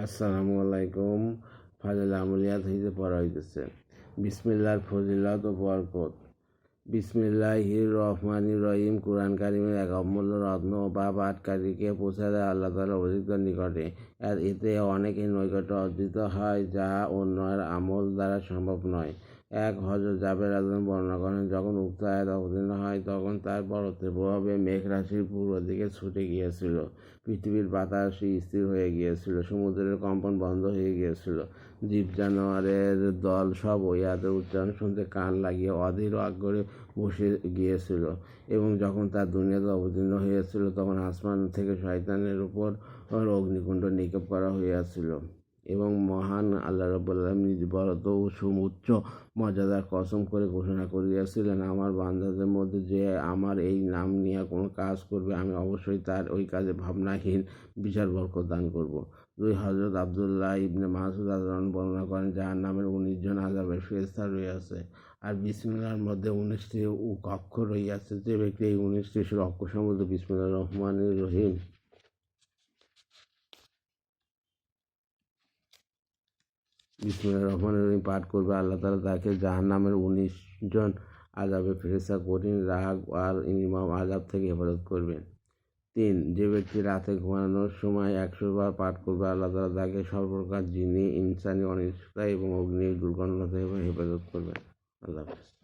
আসসালামু আলাইকুম। ফাজিল আমলিয়াত হইতে পড়া হইতেছে। বিসমিল্লাহর ফজিলত ও বরকত। বিসমিল্লাহির রহমানির রহিম। কুরআন কারিমের এক অমূল্য রত্ন বা পাঠকারীকে পৌঁছে দেয় আল্লাহ তাআলার অধিক নিকটে। এতে অনেকের নৈকট্য অর্জিত হয় যা অন্যের আমল দ্বারা সম্ভব নয়। হযরত জাবের রাদিয়াল্লাহু বর্ণনা করেন, যখন উক্ত আয়াত অবতীর্ণ হয় তখন তার বরত্বের প্রভাবে মেঘ রাশি পূর্ব দিকে ছুটে গিয়েছিল। পৃথিবীর বাতাস স্থির হয়ে গিয়েছিল, সমুদ্রের কম্পন বন্ধ হয়ে গিয়েছিল। জীব জানোয়ারের দল সব ওই আয়াতের উচ্চারণ শুনতে কান লাগিয়ে অধীর আগ্রহে বসে গিয়েছিল। এবং যখন তার দুনিয়াতে অবতীর্ণ হয়েছিল তখন আসমান থেকে শয়তানের উপর অগ্নিকুণ্ড নিক্ষেপ করা হইয়াছিল। এবং মহান আল্লাহ রাব্বুল আলামিন নিজ বরত্ব ও সুউচ্চ মর্যাদার কসম করে ঘোষণা করিয়াছিলেন, আমার বান্দাদের মধ্যে যে আমার এই নাম নিয়ে কোনো কাজ করবে আমি অবশ্যই তার ওই কাজে ভাবনাহীন বিশাল বরকত দান করব। হযরত আব্দুল্লাহ ইবনে মাসউদ রাদিয়াল্লাহু বর্ণনা করেন, জাহান্নামের 19 জন আযাবের ফেরেশতা রহিয়াছে, আর বিসমিল্লাহর মধ্যে 19টি অক্ষর রহিয়াছে। যে ব্যক্তি এই 19টি অক্ষর সম্বন্ধে বিসমিল্লাহির রহমানির রহিম পাঠ করবে, আল্লাহ তাআলা তাকে জাহান্নামের 19 জন আযাবের ফেরেশতা কঠিন রাগ আর নির্মম আযাব থেকে হেফাজত করবেন। 3. যে ব্যক্তি রাতে ঘুমানোর সময় 100 বার পাঠ করবে, আল্লাহ তাআলা তাকে সর্বপ্রকার জিনি, ইনসানি অনিষ্টতা এবং অগ্নির দুর্ঘটনা থেকে হেফাজত করবেন। আল্লাহ হাফেজ।